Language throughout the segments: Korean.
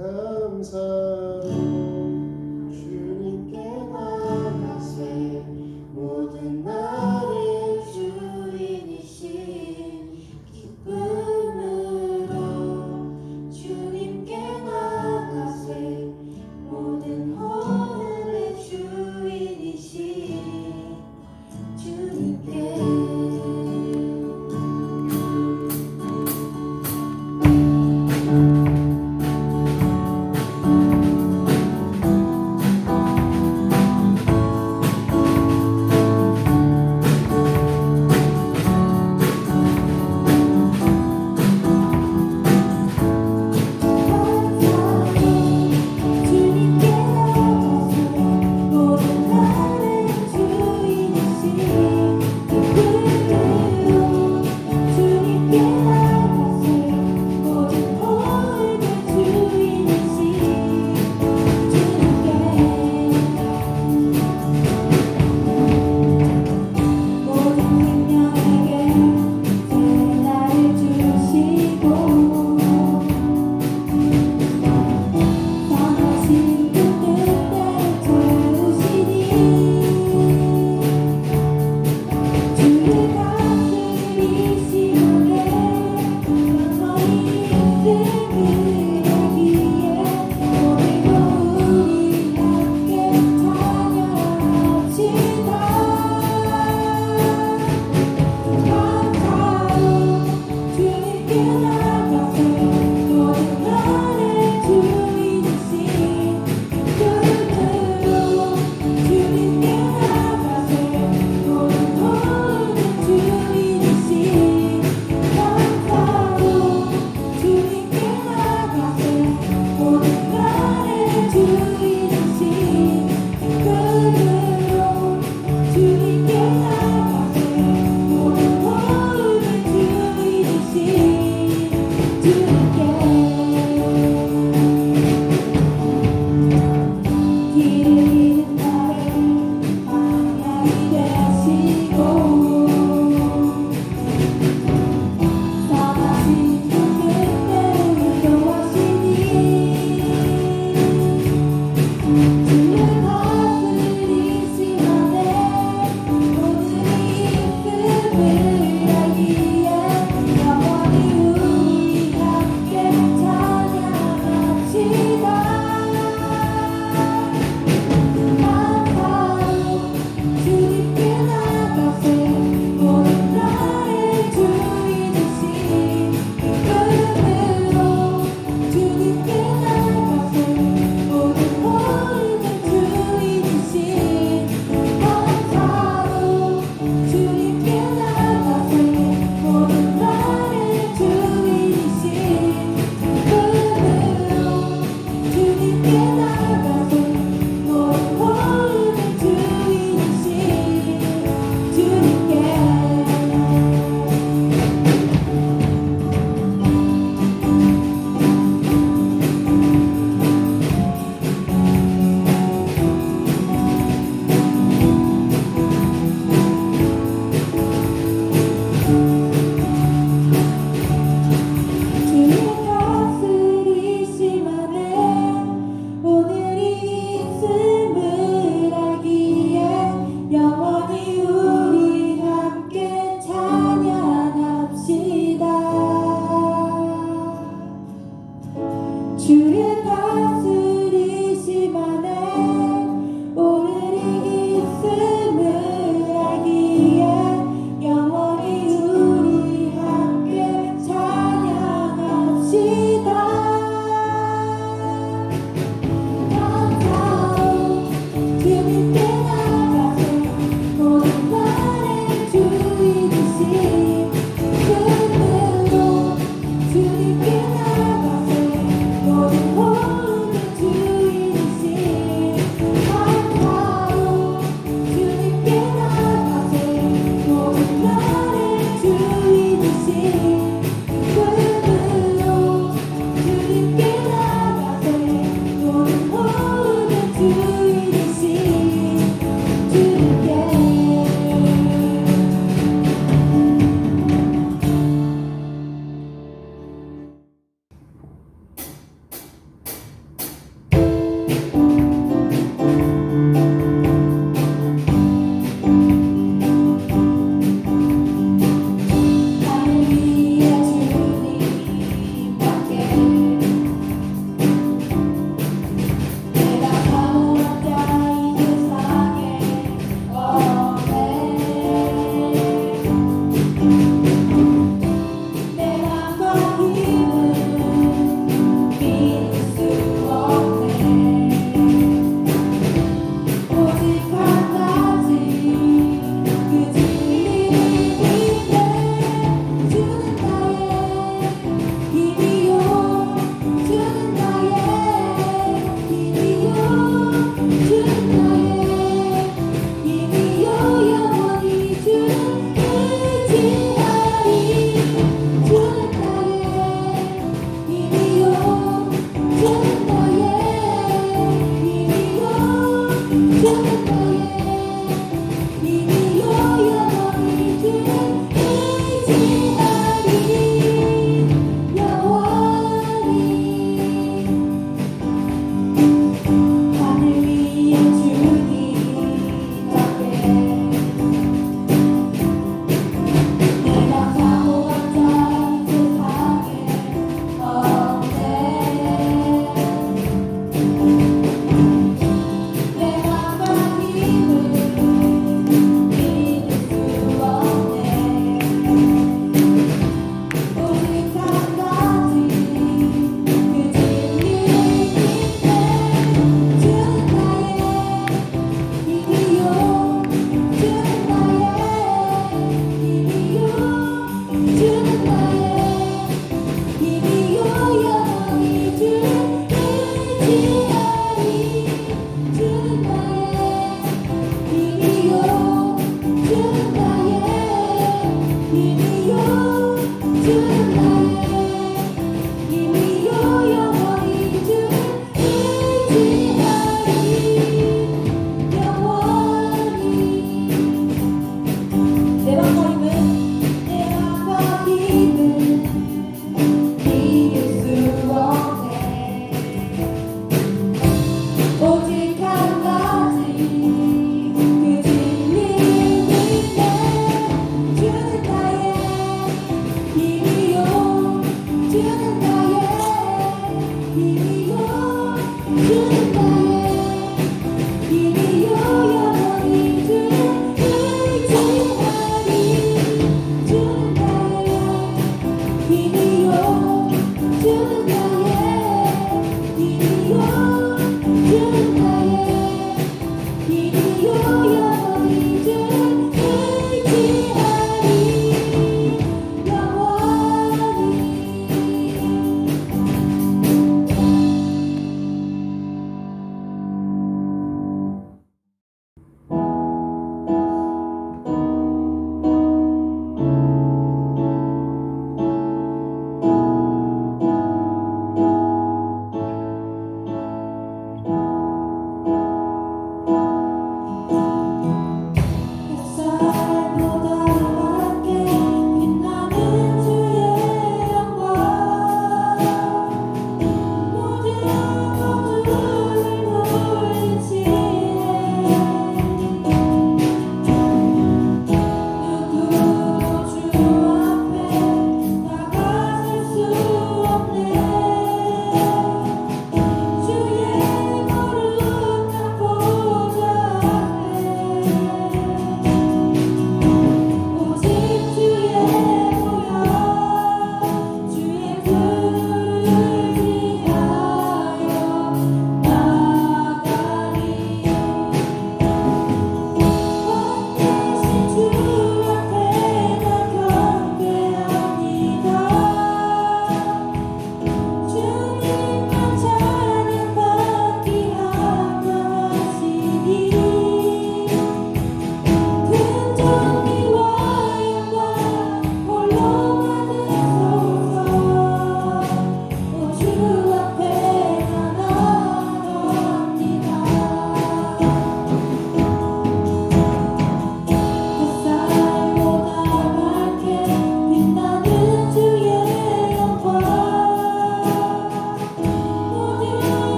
감사로 주님께 나가세 모든 나의 주인이신 기쁨으로 주님께 나가세 모든 호흡의 주인이신 주님께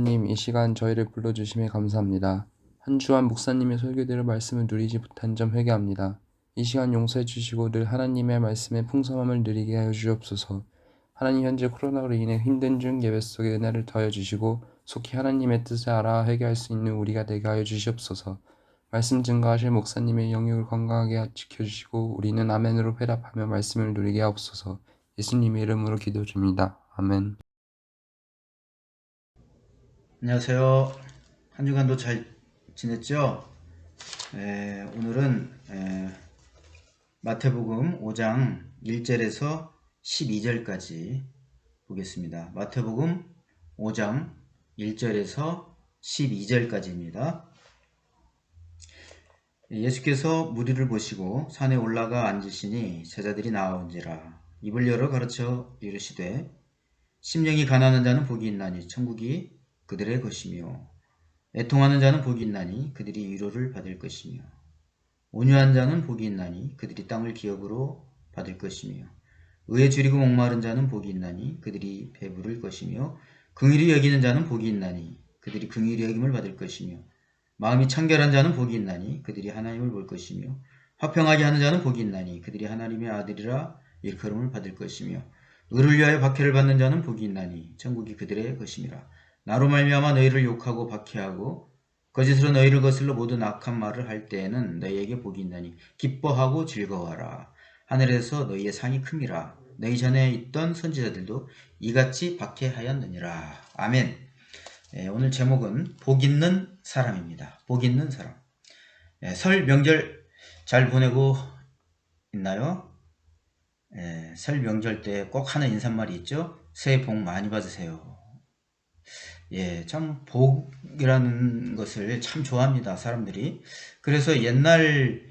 하나님, 이 시간 저희를 불러주심에 감사합니다. 한 주한 목사님의 설교대로 말씀을 누리지 못한 점 회개합니다. 이 시간 용서해 주시고 늘 하나님의 말씀의 풍성함을 누리게 하여 주옵소서. 하나님, 현재 코로나로 인해 힘든 중 예배 속에 은혜를 더하여 주시고 속히 하나님의 뜻을 알아 회개할 수 있는 우리가 되게 하여 주시옵소서. 말씀 증거하실 목사님의 영역을 건강하게 지켜주시고 우리는 아멘으로 회답하며 말씀을 누리게 하옵소서. 예수님의 이름으로 기도드립니다. 아멘. 안녕하세요. 한 주간도 잘 지냈죠? 오늘은 마태복음 5장 1절에서 12절까지 보겠습니다. 마태복음 5장 1절에서 12절까지입니다. 예수께서 무리를 보시고 산에 올라가 앉으시니 제자들이 나아온지라. 입을 열어 가르쳐 이르시되 심령이 가난한 자는 복이 있나니 천국이 그들의 것이며 애통하는 자는 복이 있나니 그들이 위로를 받을 것이며 온유한 자는 복이 있나니 그들이 땅을 기업으로 받을 것이며 의에 줄이고 목마른 자는 복이 있나니 그들이 배부를 것이며 긍휼히 여기는 자는 복이 있나니 그들이 긍휼히 여김을 받을 것이며 마음이 청결한 자는 복이 있나니 그들이 하나님을 볼 것이며 화평하게 하는 자는 복이 있나니 그들이 하나님의 아들이라 일컬음을 받을 것이며 의를 위하여 박해를 받는 자는 복이 있나니 천국이 그들의 것임이라. 나로 말미암아 너희를 욕하고 박해하고 거짓으로 너희를 거슬러 모든 악한 말을 할 때에는 너희에게 복이 있나니 기뻐하고 즐거워하라. 하늘에서 너희의 상이 큼이라. 너희 전에 있던 선지자들도 이같이 박해하였느니라. 아멘. 오늘 제목은 복 있는 사람입니다. 복 있는 사람. 설 명절 잘 보내고 있나요? 설 명절 때 꼭 하는 인사말이 있죠. 새해 복 많이 받으세요. 참 복이라는 것을 참 좋아합니다, 사람들이. 그래서 옛날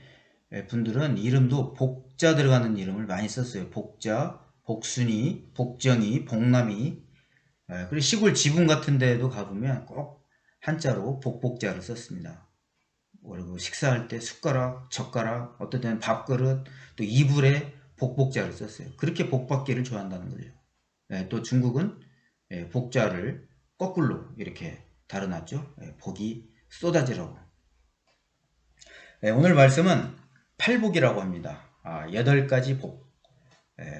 분들은 이름도 복자 들어가는 이름을 많이 썼어요. 복자, 복순이, 복정이, 복남이. 그리고 시골 지붕 같은 데도 가보면 꼭 한자로 복복자를 썼습니다. 그리고 식사할 때 숟가락, 젓가락, 어떨 때는 밥그릇, 또 이불에 복복자를 썼어요. 그렇게 복받기를 좋아한다는 거죠. 또 중국은 복자를 거꾸로 이렇게 달아놨죠. 복이 쏟아지라고. 오늘 말씀은 팔복이라고 합니다. 8가지 복.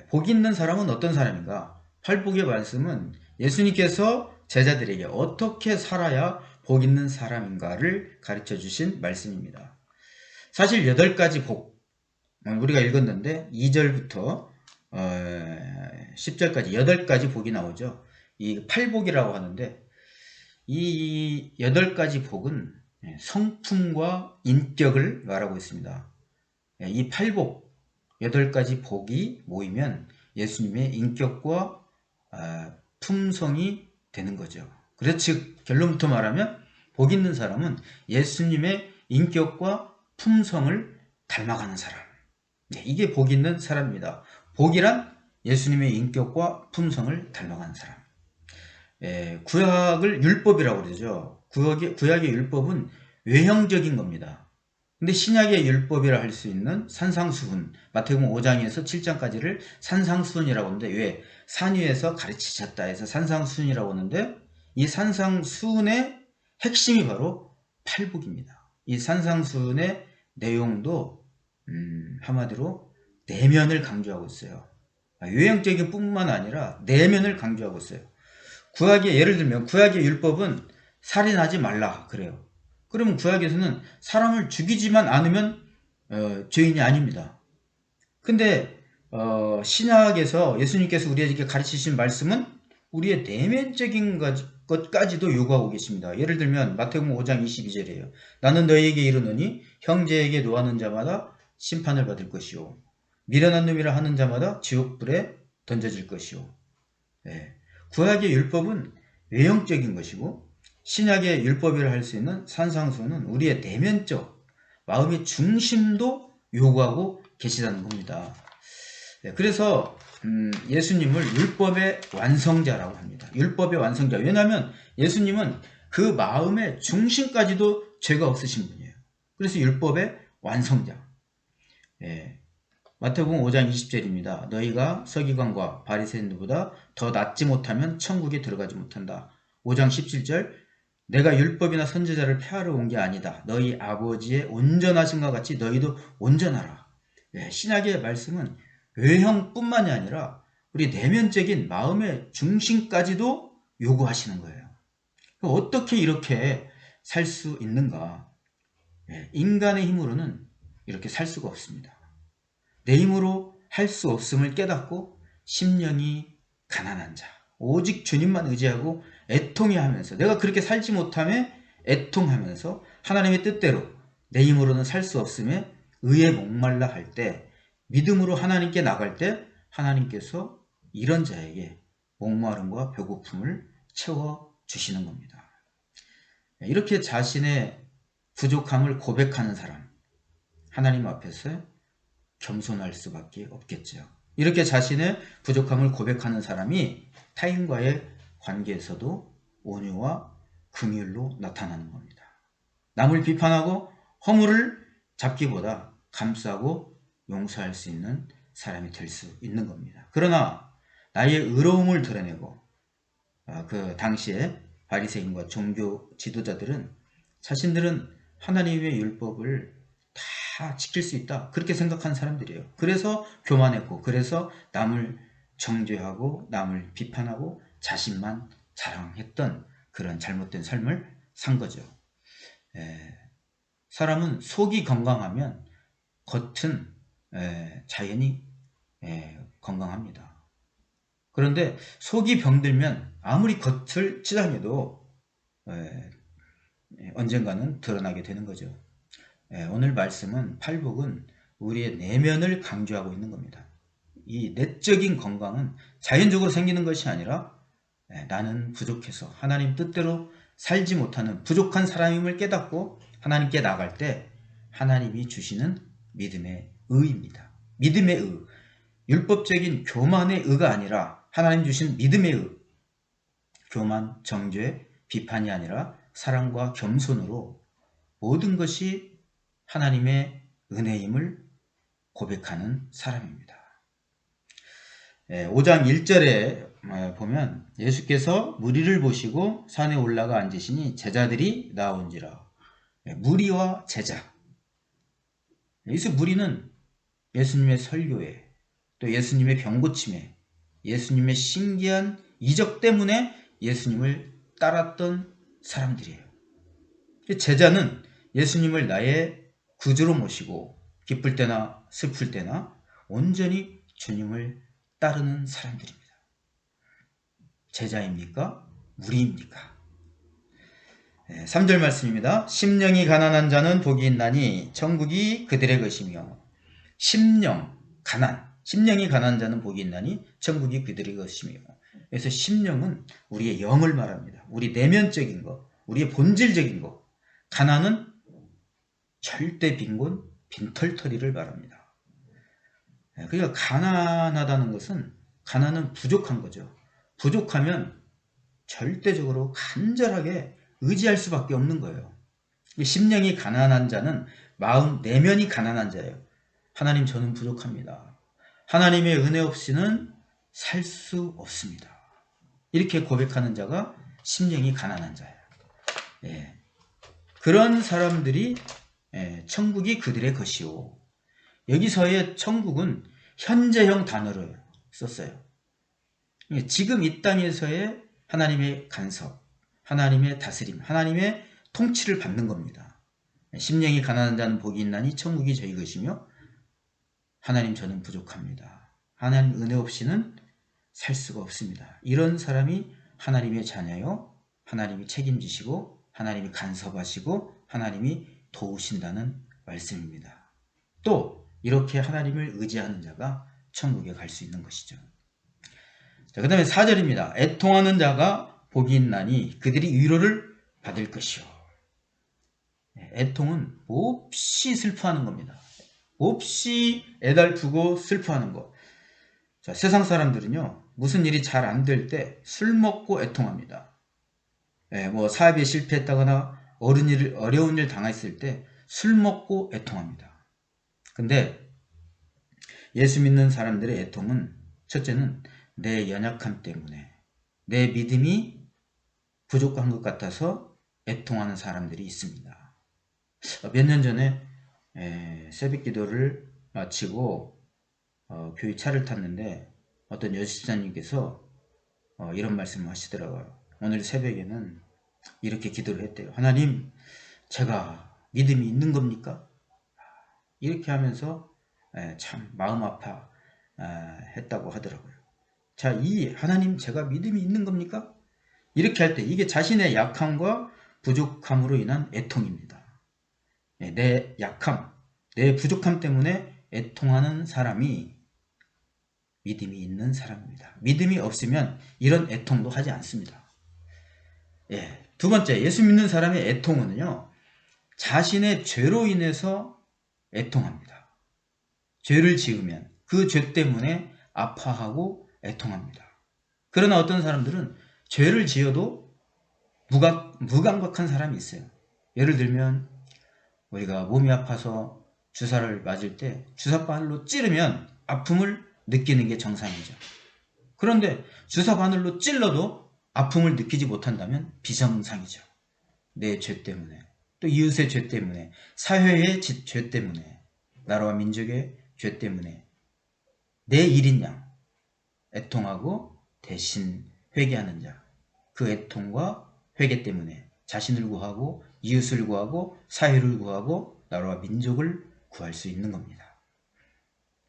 복 있는 사람은 어떤 사람인가? 팔복의 말씀은 예수님께서 제자들에게 어떻게 살아야 복 있는 사람인가를 가르쳐 주신 말씀입니다. 사실 8가지 복, 우리가 읽었는데 2절부터 10절까지 8가지 복이 나오죠. 이 팔복이라고 하는데 이 8가지 복은 성품과 인격을 말하고 있습니다. 이 팔복, 8가지 복이 모이면 예수님의 인격과 품성이 되는 거죠. 그래서 즉 결론부터 말하면 복 있는 사람은 예수님의 인격과 품성을 닮아가는 사람. 이게 복 있는 사람입니다. 복이란 예수님의 인격과 품성을 닮아가는 사람. 구약을 율법이라고 그러죠. 구약의 율법은 외형적인 겁니다. 근데 신약의 율법이라 할 수 있는 산상수훈, 마태복음 5장에서 7장까지를 산상수훈이라고 하는데 왜? 산 위에서 가르치셨다 해서 산상수훈이라고 하는데 이 산상수훈의 핵심이 바로 팔복입니다. 이 산상수훈의 내용도 한마디로 내면을 강조하고 있어요. 외형적인 뿐만 아니라 내면을 강조하고 있어요. 예를 들면 구약의 율법은 살인하지 말라 그래요. 그러면 구약에서는 사람을 죽이지만 않으면 죄인이 아닙니다. 근데 신약에서 예수님께서 우리에게 가르치신 말씀은 우리의 내면적인 것까지도 요구하고 계십니다. 예를 들면 마태복음 5장 22절이에요. 나는 너희에게 이르노니 형제에게 노하는 자마다 심판을 받을 것이요 미련한 놈이라 하는 자마다 지옥불에 던져질 것이요. 구약의 율법은 외형적인 것이고 신약의 율법이라 할 수 있는 산상수훈은 우리의 내면적 마음의 중심도 요구하고 계시다는 겁니다. 그래서 예수님을 율법의 완성자라고 합니다. 율법의 완성자. 왜냐하면 예수님은 그 마음의 중심까지도 죄가 없으신 분이에요. 그래서 율법의 완성자. 마태복음 5장 20절입니다. 너희가 서기관과 바리새인들보다 더 낫지 못하면 천국에 들어가지 못한다. 5장 17절 내가 율법이나 선지자를 폐하러 온 게 아니다. 너희 아버지의 온전하심과 같이 너희도 온전하라. 신약의 말씀은 외형뿐만이 아니라 우리 내면적인 마음의 중심까지도 요구하시는 거예요. 어떻게 이렇게 살 수 있는가? 인간의 힘으로는 이렇게 살 수가 없습니다. 내 힘으로 할 수 없음을 깨닫고 심령이 가난한 자, 오직 주님만 의지하고 애통해하면서, 내가 그렇게 살지 못함에 애통하면서 하나님의 뜻대로 내 힘으로는 살 수 없음에 의에 목말라 할 때, 믿음으로 하나님께 나갈 때 하나님께서 이런 자에게 목마름과 배고픔을 채워주시는 겁니다. 이렇게 자신의 부족함을 고백하는 사람, 하나님 앞에서 겸손할 수밖에 없겠죠. 이렇게 자신의 부족함을 고백하는 사람이 타인과의 관계에서도 온유와 긍휼로 나타나는 겁니다. 남을 비판하고 허물을 잡기보다 감싸고 용서할 수 있는 사람이 될 수 있는 겁니다. 그러나 나의 의로움을 드러내고 그 당시에 바리새인과 종교 지도자들은 자신들은 하나님의 율법을 다 지킬 수 있다, 그렇게 생각한 사람들이에요. 그래서 교만했고, 그래서 남을 정죄하고 남을 비판하고 자신만 자랑했던 그런 잘못된 삶을 산 거죠. 사람은 속이 건강하면 겉은 자연히 건강합니다. 그런데 속이 병들면 아무리 겉을 치장해도 언젠가는 드러나게 되는 거죠. 오늘 말씀은, 팔복은 우리의 내면을 강조하고 있는 겁니다. 이 내적인 건강은 자연적으로 생기는 것이 아니라 나는 부족해서 하나님 뜻대로 살지 못하는 부족한 사람임을 깨닫고 하나님께 나갈 때 하나님이 주시는 믿음의 의입니다. 믿음의 의, 율법적인 교만의 의가 아니라 하나님 주신 믿음의 의, 교만, 정죄, 비판이 아니라 사랑과 겸손으로 모든 것이 하나님의 은혜임을 고백하는 사람입니다. 5장 1절에 보면 예수께서 무리를 보시고 산에 올라가 앉으시니 제자들이 나온지라. 무리와 제자. 여기서 무리는 예수님의 설교에, 또 예수님의 병고침에, 예수님의 신기한 이적 때문에 예수님을 따랐던 사람들이에요. 제자는 예수님을 나의 구주로 모시고 기쁠 때나 슬플 때나 온전히 주님을 따르는 사람들입니다. 제자입니까? 무리입니까? 3절 말씀입니다. 심령이 가난한 자는 복이 있나니 천국이 그들의 것이며. 심령, 가난, 심령이 가난한 자는 복이 있나니 천국이 그들의 것이며. 그래서 심령은 우리의 영을 말합니다. 우리 내면적인 것, 우리의 본질적인 것. 가난은 절대 빈곤, 빈털터리를 말합니다. 그러니까 가난하다는 것은, 가난은 부족한 거죠. 부족하면 절대적으로 간절하게 의지할 수밖에 없는 거예요. 심령이 가난한 자는 마음 내면이 가난한 자예요. 하나님, 저는 부족합니다. 하나님의 은혜 없이는 살 수 없습니다. 이렇게 고백하는 자가 심령이 가난한 자예요. 그런 사람들이 천국이 그들의 것이요. 여기서의 천국은 현재형 단어를 썼어요. 지금 이 땅에서의 하나님의 간섭, 하나님의 다스림, 하나님의 통치를 받는 겁니다. 심령이 가난한 자는 복이 있나니 천국이 저희 것이며. 하나님, 저는 부족합니다. 하나님 은혜 없이는 살 수가 없습니다. 이런 사람이 하나님의 자녀요, 하나님이 책임지시고 하나님이 간섭하시고 하나님이 도우신다는 말씀입니다. 또 이렇게 하나님을 의지하는 자가 천국에 갈 수 있는 것이죠. 그 다음에 4절입니다. 애통하는 자가 복이 있나니 그들이 위로를 받을 것이요. 애통은 몹시 슬퍼하는 겁니다. 몹시 애달프고 슬퍼하는 것. 자, 세상 사람들은요, 무슨 일이 잘 안 될 때 술 먹고 애통합니다. 사업에 실패했다거나 어려운 일 당했을 때 술 먹고 애통합니다. 근데 예수 믿는 사람들의 애통은, 첫째는 내 연약함 때문에, 내 믿음이 부족한 것 같아서 애통하는 사람들이 있습니다. 몇 년 전에 새벽 기도를 마치고 교회 차를 탔는데 어떤 여집사님께서 이런 말씀을 하시더라고요. 오늘 새벽에는 이렇게 기도를 했대요. 하나님, 제가 믿음이 있는 겁니까? 이렇게 하면서 참 마음 아파 했다고 하더라고요. 자, 이 하나님, 제가 믿음이 있는 겁니까? 이렇게 할 때 이게 자신의 약함과 부족함으로 인한 애통입니다. 내 약함, 내 부족함 때문에 애통하는 사람이 믿음이 있는 사람입니다. 믿음이 없으면 이런 애통도 하지 않습니다. 두 번째, 예수 믿는 사람의 애통은요, 자신의 죄로 인해서 애통합니다. 죄를 지으면 그 죄 때문에 아파하고 애통합니다. 그러나 어떤 사람들은 죄를 지어도 무감각한 사람이 있어요. 예를 들면 우리가 몸이 아파서 주사를 맞을 때 주사바늘로 찌르면 아픔을 느끼는 게 정상이죠. 그런데 주사바늘로 찔러도 아픔을 느끼지 못한다면 비정상이죠. 내 죄 때문에, 또 이웃의 죄 때문에, 사회의 죄 때문에, 나라와 민족의 죄 때문에 내 일인 양 애통하고 대신 회개하는 자, 그 애통과 회개 때문에 자신을 구하고 이웃을 구하고 사회를 구하고 나라와 민족을 구할 수 있는 겁니다.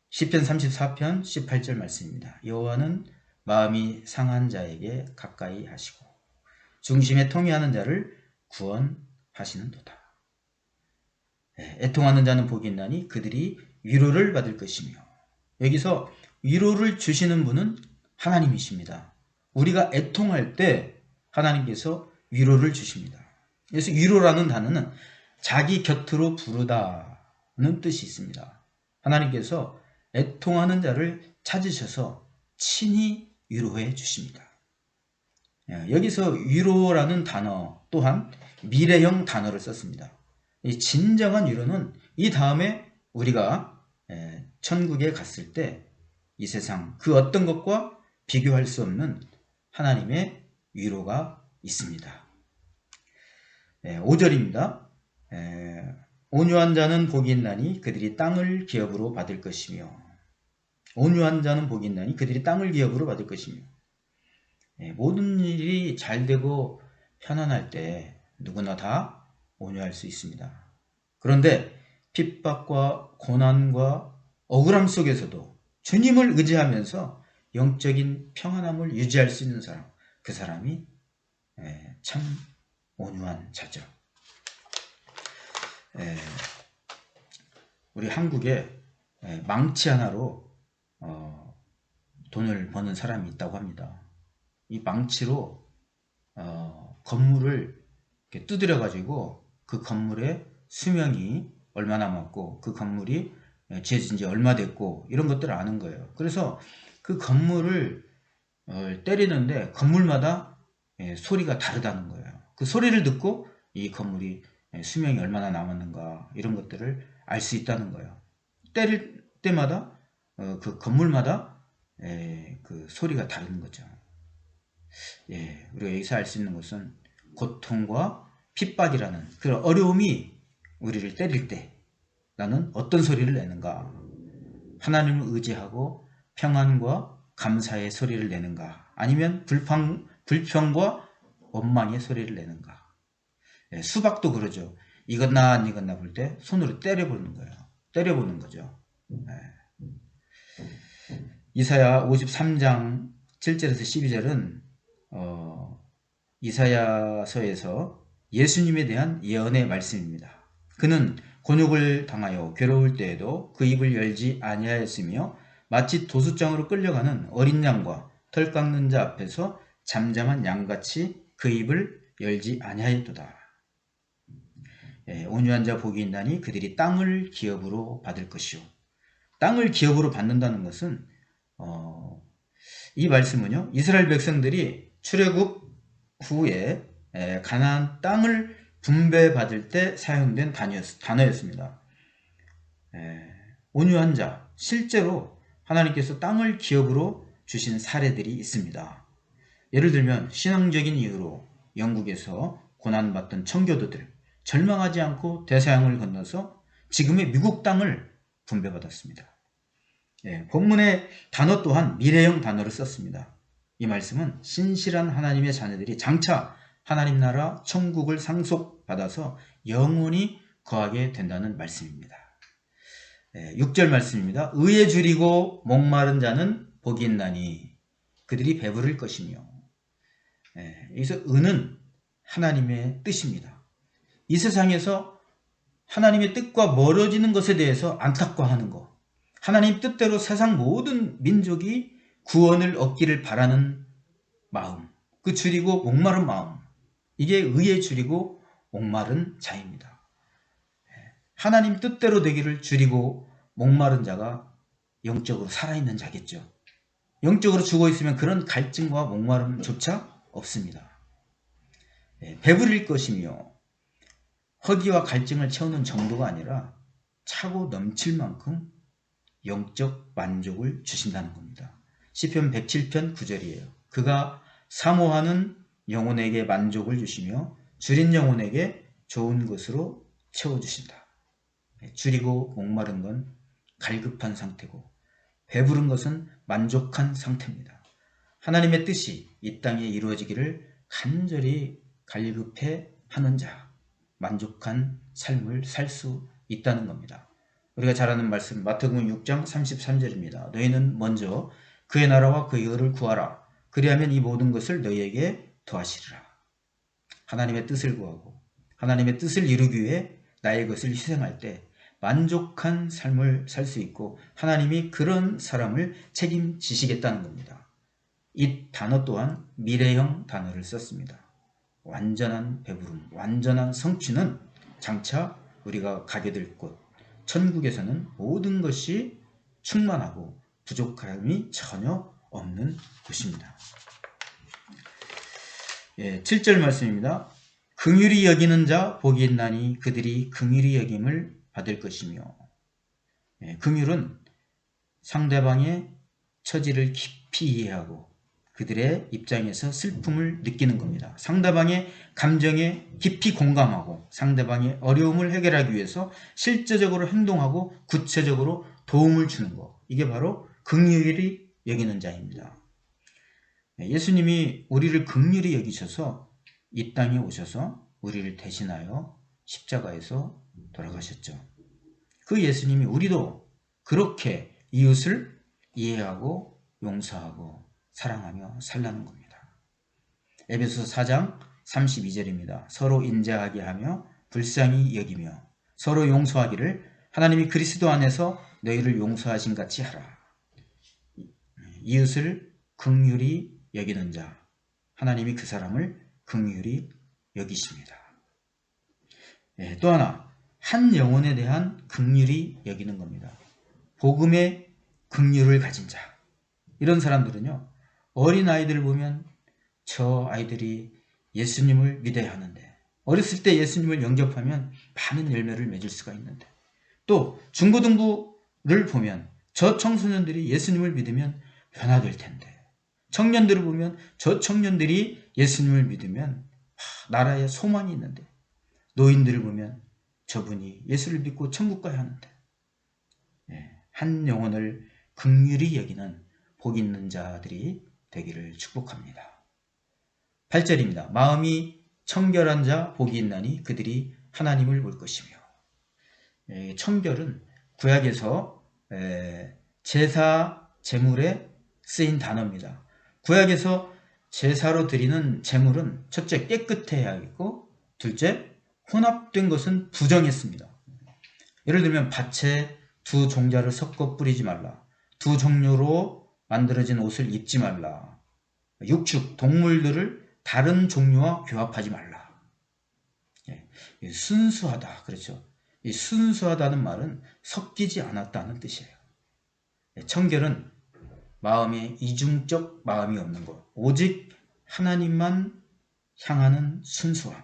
시편 34편 18절 말씀입니다. 여호와는 마음이 상한 자에게 가까이 하시고 중심에 통회하는 자를 구원하시는도다. 애통하는 자는 복이 있나니 그들이 위로를 받을 것이며, 여기서 위로를 주시는 분은 하나님이십니다. 우리가 애통할 때 하나님께서 위로를 주십니다. 그래서 위로라는 단어는 자기 곁으로 부르다는 뜻이 있습니다. 하나님께서 애통하는 자를 찾으셔서 친히 위로해 주십니다. 여기서 위로라는 단어 또한 미래형 단어를 썼습니다. 이 진정한 위로는 이 다음에 우리가 천국에 갔을 때 이 세상 그 어떤 것과 비교할 수 없는 하나님의 위로가 있습니다. 5절입니다. 온유한 자는 복이 있나니 그들이 땅을 기업으로 받을 것이며, 온유한 자는 복이 있나니 그들이 땅을 기업으로 받을 것이며, 모든 일이 잘 되고 편안할 때 누구나 다 온유할 수 있습니다. 그런데 핍박과 고난과 억울함 속에서도 주님을 의지하면서 영적인 평안함을 유지할 수 있는 사람, 그 사람이 참 온유한 자죠. 우리 한국에 망치 하나로 돈을 버는 사람이 있다고 합니다. 이 망치로 건물을 이렇게 두드려 가지고 그 건물의 수명이 얼마 남았고 그 건물이 지어진 지 얼마 됐고 이런 것들을 아는 거예요. 그래서 그 건물을 때리는데 건물마다 소리가 다르다는 거예요. 그 소리를 듣고 이 건물이 수명이 얼마나 남았는가 이런 것들을 알 수 있다는 거예요. 때릴 때마다 그 건물마다 그 소리가 다른 거죠. 우리가 여기서 알 수 있는 것은 고통과 핍박이라는 그런 어려움이 우리를 때릴 때 나는 어떤 소리를 내는가? 하나님을 의지하고 평안과 감사의 소리를 내는가? 아니면 불평과 원망의 소리를 내는가? 수박도 그러죠. 익었나 안 익었나 볼 때 손으로 때려보는 거예요. 때려보는 거죠. 이사야 53장 7절에서 12절은 이사야서에서 예수님에 대한 예언의 말씀입니다. 그는 곤욕을 당하여 괴로울 때에도 그 입을 열지 아니하였으며 마치 도수장으로 끌려가는 어린 양과 털 깎는 자 앞에서 잠잠한 양같이 그 입을 열지 아니하였도다. 온유한 자 복이 있나니 그들이 땅을 기업으로 받을 것이요. 땅을 기업으로 받는다는 것은 이 말씀은요, 이스라엘 백성들이 출애굽 후에 가나안 땅을 분배받을 때 사용된 단어였습니다. 온유한 자, 실제로 하나님께서 땅을 기업으로 주신 사례들이 있습니다. 예를 들면 신앙적인 이유로 영국에서 고난받던 청교도들 절망하지 않고 대서양을 건너서 지금의 미국 땅을 분배받았습니다. 본문의 단어 또한 미래형 단어를 썼습니다. 이 말씀은 신실한 하나님의 자녀들이 장차 하나님 나라 천국을 상속받아서 영원히 거하게 된다는 말씀입니다. 6절 말씀입니다. 의에 줄이고 목마른 자는 복이 있나니 그들이 배부를 것이며. 여기서 의는 하나님의 뜻입니다. 이 세상에서 하나님의 뜻과 멀어지는 것에 대해서 안타까워하는 것, 하나님 뜻대로 세상 모든 민족이 구원을 얻기를 바라는 마음, 그 줄이고 목마른 마음, 이게 의에 줄이고 목마른 자입니다. 하나님 뜻대로 되기를 줄이고 목마른 자가 영적으로 살아있는 자겠죠. 영적으로 죽어있으면 그런 갈증과 목마름조차 없습니다. 배부릴 것이며 허기와 갈증을 채우는 정도가 아니라 차고 넘칠 만큼 영적 만족을 주신다는 겁니다. 시편 107편 9절이에요. 그가 사모하는 영혼에게 만족을 주시며 줄인 영혼에게 좋은 것으로 채워주신다. 줄이고 목마른 건 갈급한 상태고 배부른 것은 만족한 상태입니다. 하나님의 뜻이 이 땅에 이루어지기를 간절히 갈급해 하는 자, 만족한 삶을 살 수 있다는 겁니다. 우리가 잘 아는 말씀 마태복음 6장 33절입니다. 너희는 먼저 그의 나라와 그의 의를 구하라. 그리하면 이 모든 것을 너희에게 더하시리라. 하나님의 뜻을 구하고 하나님의 뜻을 이루기 위해 나의 것을 희생할 때 만족한 삶을 살 수 있고 하나님이 그런 사람을 책임지시겠다는 겁니다. 이 단어 또한 미래형 단어를 썼습니다. 완전한 배부름, 완전한 성취는 장차 우리가 가게 될 곳, 천국에서는 모든 것이 충만하고 부족함이 전혀 없는 곳입니다. 7절 말씀입니다. 긍휼히 여기는 자 복이 있나니 그들이 긍휼히 여김을 받을 것이며. 긍휼은 상대방의 처지를 깊이 이해하고 그들의 입장에서 슬픔을 느끼는 겁니다. 상대방의 감정에 깊이 공감하고 상대방의 어려움을 해결하기 위해서 실제적으로 행동하고 구체적으로 도움을 주는 것. 이게 바로 긍휼히 여기는 자입니다. 예수님이 우리를 긍휼히 여기셔서 이 땅에 오셔서 우리를 대신하여 십자가에서 돌아가셨죠. 그 예수님이 우리도 그렇게 이웃을 이해하고 용서하고 사랑하며 살라는 겁니다. 에베소서 4장 32절입니다. 서로 인자하게 하며 불쌍히 여기며 서로 용서하기를 하나님이 그리스도 안에서 너희를 용서하신 같이 하라. 이웃을 긍휼히 여기는 자, 하나님이 그 사람을 긍휼히 여기십니다. 또 하나, 한 영혼에 대한 긍휼히 여기는 겁니다. 복음의 긍휼을 가진 자, 이런 사람들은요, 어린 아이들을 보면 저 아이들이 예수님을 믿어야 하는데, 어렸을 때 예수님을 영접하면 많은 열매를 맺을 수가 있는데, 또 중고등부를 보면 저 청소년들이 예수님을 믿으면 변화될 텐데, 청년들을 보면 저 청년들이 예수님을 믿으면 나라에 소망이 있는데, 노인들을 보면 저분이 예수를 믿고 천국 가야 하는데, 한 영혼을 긍휼히 여기는 복 있는 자들이 되기를 축복합니다. 8절입니다. 마음이 청결한 자 복이 있나니 그들이 하나님을 볼 것이며. 청결은 구약에서 제사 제물에 쓰인 단어입니다. 구약에서 제사로 드리는 제물은 첫째 깨끗해야겠고, 둘째 혼합된 것은 부정했습니다. 예를 들면 밭에 두 종자를 섞어 뿌리지 말라, 두 종류로 만들어진 옷을 입지 말라, 육축, 동물들을 다른 종류와 교합하지 말라. 순수하다, 그렇죠. 이 순수하다는 말은 섞이지 않았다는 뜻이에요. 청결은 마음에 이중적 마음이 없는 것, 오직 하나님만 향하는 순수함,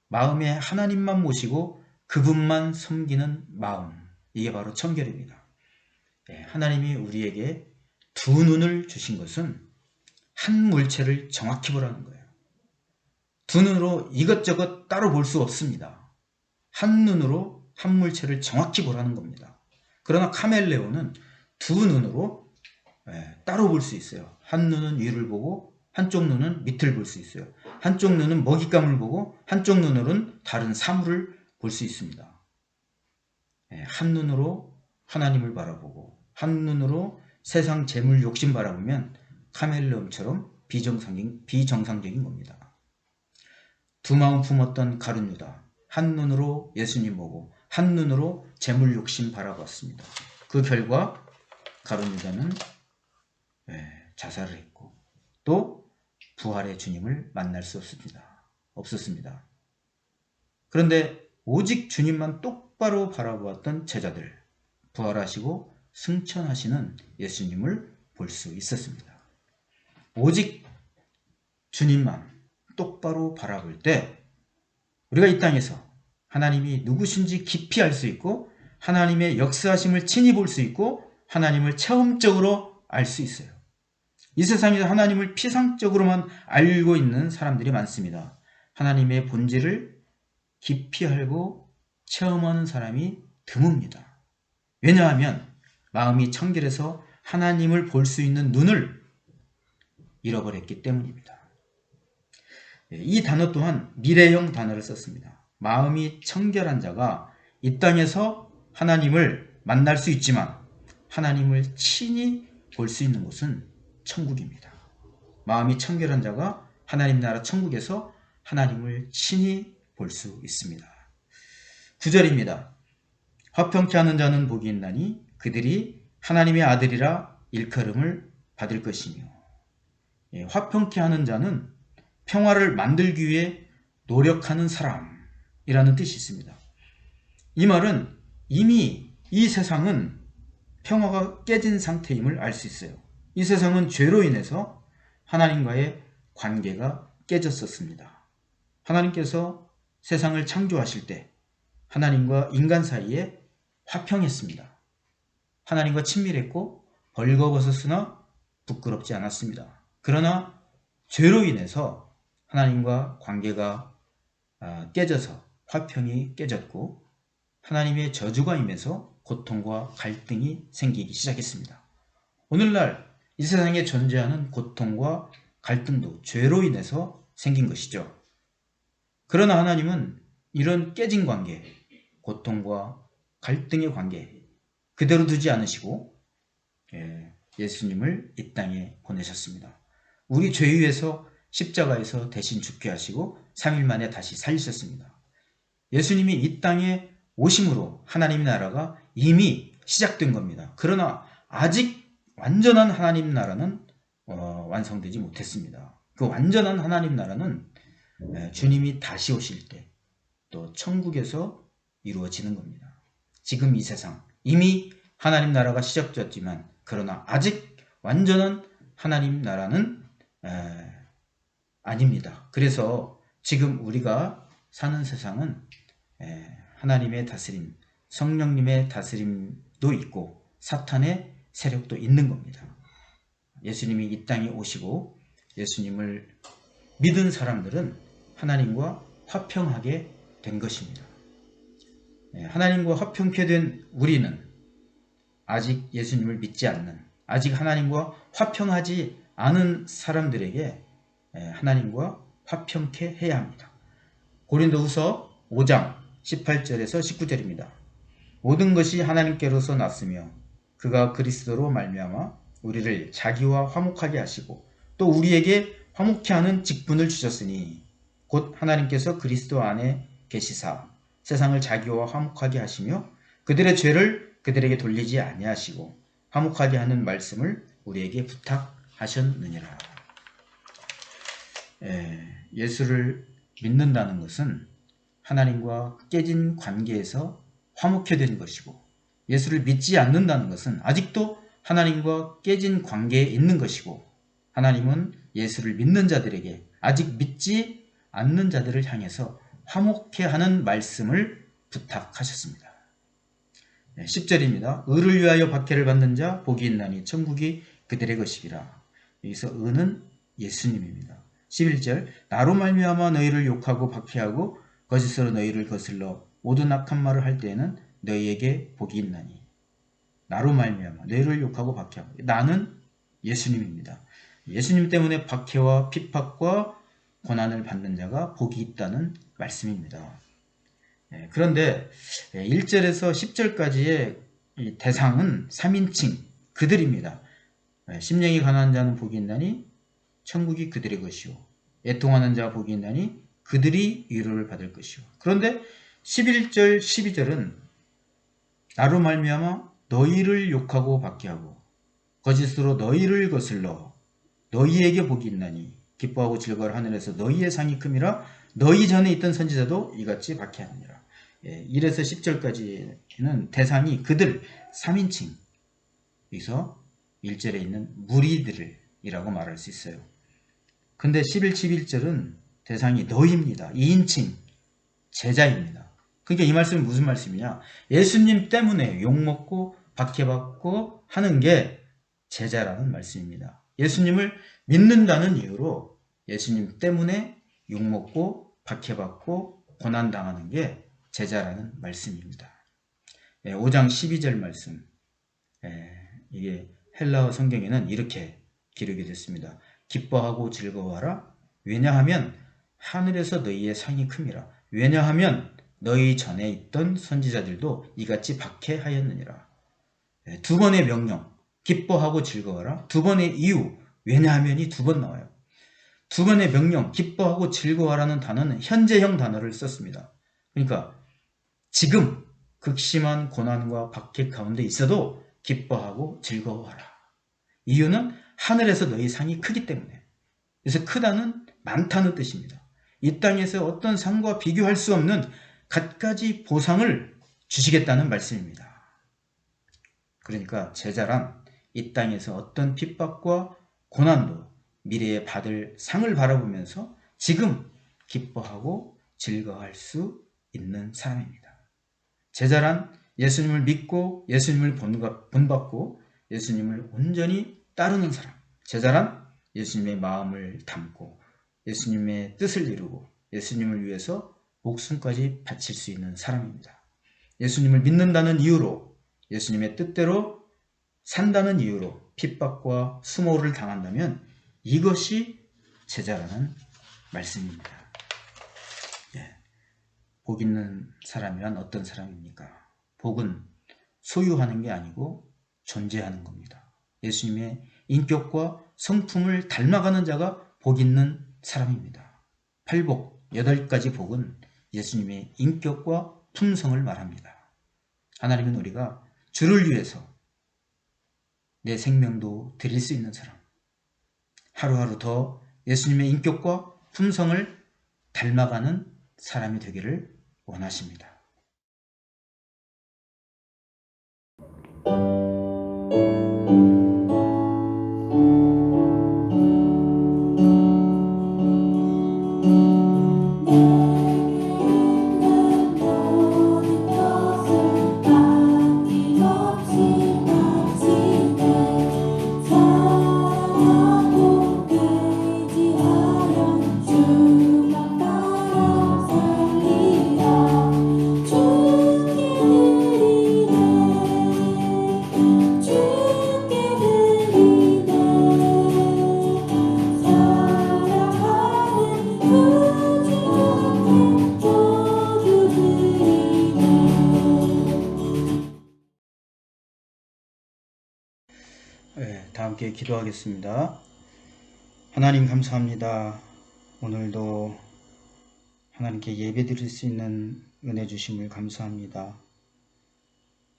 마음에 하나님만 모시고 그분만 섬기는 마음, 이게 바로 청결입니다. 하나님이 우리에게 두 눈을 주신 것은 한 물체를 정확히 보라는 거예요. 두 눈으로 이것저것 따로 볼 수 없습니다. 한 눈으로 한 물체를 정확히 보라는 겁니다. 그러나 카멜레온은 두 눈으로 따로 볼 수 있어요. 한 눈은 위를 보고 한쪽 눈은 밑을 볼 수 있어요. 한쪽 눈은 먹잇감을 보고 한쪽 눈으로는 다른 사물을 볼 수 있습니다. 한 눈으로 하나님을 바라보고 한 눈으로 세상 재물 욕심 바라보면 카멜레온처럼 비정상적인 겁니다. 두 마음 품었던 가룟 유다, 한 눈으로 예수님 보고 한 눈으로 재물 욕심 바라봤습니다. 그 결과 가룟 유다는 자살을 했고 또 부활의 주님을 만날 수 없었습니다. 그런데 오직 주님만 똑바로 바라보았던 제자들, 부활하시고 승천하시는 예수님을 볼 수 있었습니다. 오직 주님만 똑바로 바라볼 때 우리가 이 땅에서 하나님이 누구신지 깊이 알 수 있고 하나님의 역사하심을 친히 볼 수 있고 하나님을 체험적으로 알 수 있어요. 이 세상에서 하나님을 피상적으로만 알고 있는 사람들이 많습니다. 하나님의 본질을 깊이 알고 체험하는 사람이 드뭅니다. 왜냐하면 마음이 청결해서 하나님을 볼 수 있는 눈을 잃어버렸기 때문입니다. 이 단어 또한 미래형 단어를 썼습니다. 마음이 청결한 자가 이 땅에서 하나님을 만날 수 있지만 하나님을 친히 볼 수 있는 곳은 천국입니다. 마음이 청결한 자가 하나님 나라 천국에서 하나님을 친히 볼 수 있습니다. 9절입니다. 화평케 하는 자는 복이 있나니 그들이 하나님의 아들이라 일컬음을 받을 것이며. 화평케 하는 자는 평화를 만들기 위해 노력하는 사람이라는 뜻이 있습니다. 이 말은 이미 이 세상은 평화가 깨진 상태임을 알 수 있어요. 이 세상은 죄로 인해서 하나님과의 관계가 깨졌었습니다. 하나님께서 세상을 창조하실 때 하나님과 인간 사이에 화평했습니다. 하나님과 친밀했고 벌거벗었으나 부끄럽지 않았습니다. 그러나 죄로 인해서 하나님과 관계가 깨져서 화평이 깨졌고 하나님의 저주가 임해서 고통과 갈등이 생기기 시작했습니다. 오늘날 이 세상에 존재하는 고통과 갈등도 죄로 인해서 생긴 것이죠. 그러나 하나님은 이런 깨진 관계, 고통과 갈등의 관계 그대로 두지 않으시고 예수님을 이 땅에 보내셨습니다. 우리 죄 위에서 십자가에서 대신 죽게 하시고 3일 만에 다시 살리셨습니다. 예수님이 이 땅에 오심으로 하나님의 나라가 이미 시작된 겁니다. 그러나 아직 완전한 하나님 나라는 완성되지 못했습니다. 그 완전한 하나님 나라는 주님이 다시 오실 때 또 천국에서 이루어지는 겁니다. 지금 이 세상 이미 하나님 나라가 시작됐지만 그러나 아직 완전한 하나님 나라는 아닙니다. 그래서 지금 우리가 사는 세상은 하나님의 다스림, 성령님의 다스림도 있고 사탄의 세력도 있는 겁니다. 예수님이 이 땅에 오시고 예수님을 믿은 사람들은 하나님과 화평하게 된 것입니다. 하나님과 화평케 된 우리는 아직 예수님을 믿지 않는, 아직 하나님과 화평하지 않은 사람들에게 하나님과 화평케 해야 합니다. 고린도후서 5장 18절에서 19절입니다. 모든 것이 하나님께로서 났으며 그가 그리스도로 말미암아 우리를 자기와 화목하게 하시고 또 우리에게 화목케 하는 직분을 주셨으니 곧 하나님께서 그리스도 안에 계시사 세상을 자기와 화목하게 하시며 그들의 죄를 그들에게 돌리지 아니하시고 화목하게 하는 말씀을 우리에게 부탁하셨느니라. 예수를 믿는다는 것은 하나님과 깨진 관계에서 화목해 된 것이고 예수를 믿지 않는다는 것은 아직도 하나님과 깨진 관계에 있는 것이고 하나님은 예수를 믿는 자들에게 아직 믿지 않는 자들을 향해서 화목해 하는 말씀을 부탁하셨습니다. 10절입니다. 의를 위하여 박해를 받는 자 복이 있나니 천국이 그들의 것이라. 여기서 의는 예수님입니다. 11절 나로 말미암아 너희를 욕하고 박해하고 거짓으로 너희를 거슬러 모든 악한 말을 할 때에는 너희에게 복이 있나니. 나로 말미암아 너희를 욕하고 박해하고, 나는 예수님입니다. 예수님 때문에 박해와 핍박과 고난을 받는 자가 복이 있다는 말씀입니다. 그런데 1절에서 10절까지의 대상은 3인칭 그들입니다. 심령이 가난한 자는 복이 있나니 천국이 그들의 것이요 애통하는 자가 복이 있나니 그들이 위로를 받을 것이요. 그런데 11절 12절은 나로 말미암아 너희를 욕하고 박해하고 거짓으로 너희를 거슬러 너희에게 복이 있나니 기뻐하고 즐거워할 하늘에서 너희의 상이 큼이라 너희 전에 있던 선지자도 이같이 박해하느니라. 1에서 10절까지는 대상이 그들 3인칭, 여기서 1절에 있는 무리들이라고 말할 수 있어요. 근데 11, 11절은 대상이 너희입니다. 2인칭 제자입니다. 그러니까 이 말씀은 무슨 말씀이냐? 예수님 때문에 욕먹고 박해받고 하는 게 제자라는 말씀입니다. 예수님을 믿는다는 이유로 예수님 때문에 욕먹고 박해받고 고난당하는 게 제자라는 말씀입니다. 5장 12절 말씀, 이게 헬라어 성경에는 이렇게 기록이 됐습니다. 기뻐하고 즐거워하라. 왜냐하면 하늘에서 너희의 상이 큼이라. 왜냐하면 너희 전에 있던 선지자들도 이같이 박해하였느니라. 두 번의 명령, 기뻐하고 즐거워하라. 두 번의 이유, 왜냐하면이 두 번 나와요. 두 번의 명령, 기뻐하고 즐거워하라는 단어는 현재형 단어를 썼습니다. 그러니까 지금 극심한 고난과 박해 가운데 있어도 기뻐하고 즐거워하라. 이유는 하늘에서 너희 상이 크기 때문에. 그래서 크다는 많다는 뜻입니다. 이 땅에서 어떤 상과 비교할 수 없는 갖가지 보상을 주시겠다는 말씀입니다. 그러니까 제자란 이 땅에서 어떤 핍박과 고난도 미래에 받을 상을 바라보면서 지금 기뻐하고 즐거워할 수 있는 사람입니다. 제자란 예수님을 믿고 예수님을 본받고 예수님을 온전히 따르는 사람. 제자란 예수님의 마음을 담고 예수님의 뜻을 이루고 예수님을 위해서 목숨까지 바칠 수 있는 사람입니다. 예수님을 믿는다는 이유로 예수님의 뜻대로 산다는 이유로 핍박과 수모를 당한다면 이것이 제자라는 말씀입니다. 복 있는 사람이란 어떤 사람입니까? 복은 소유하는 게 아니고 존재하는 겁니다. 예수님의 인격과 성품을 닮아가는 자가 복 있는 사람입니다. 8복, 8가지 복은 예수님의 인격과 품성을 말합니다. 하나님은 우리가 주를 위해서 내 생명도 드릴 수 있는 사람, 하루하루 더 예수님의 인격과 품성을 닮아가는 사람이 되기를 원하십니다. 다 함께 기도하겠습니다. 하나님 감사합니다. 오늘도 하나님께 예배 드릴 수 있는 은혜 주심을 감사합니다.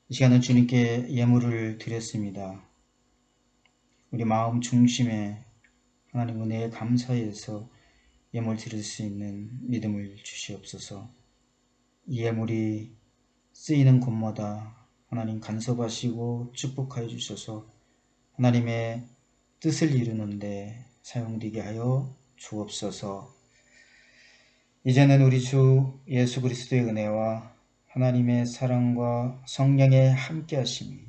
이 시간은 주님께 예물을 드렸습니다. 우리 마음 중심에 하나님 은혜에 감사해서 예물 드릴 수 있는 믿음을 주시옵소서. 이 예물이 쓰이는 곳마다 하나님 간섭하시고 축복하여 주셔서 하나님의 뜻을 이루는데 사용되게 하여 주옵소서. 이제는 우리 주 예수 그리스도의 은혜와 하나님의 사랑과 성령의 함께하심이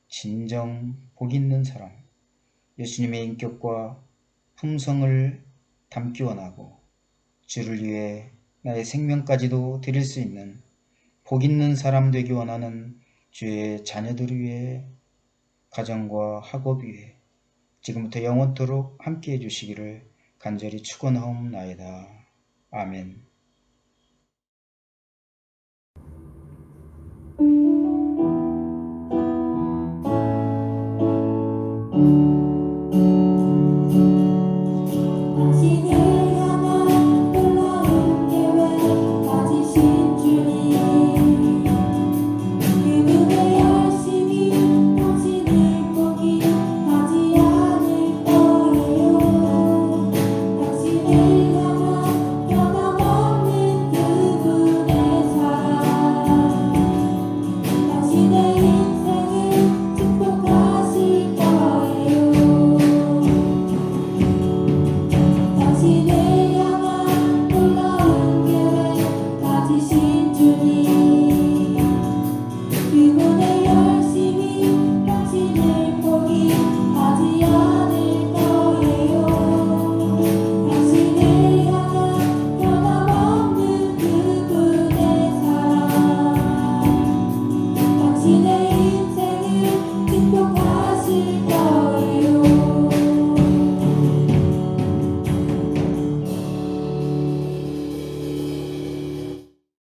진정 복 있는 사람, 예수님의 인격과 품성을 담기 원하고 주를 위해 나의 생명까지도 드릴 수 있는 복 있는 사람 되기 원하는 주의 자녀들을 위해 가정과 학업 위해 지금부터 영원토록 함께해 주시기를 간절히 축원하옵나이다. 아멘.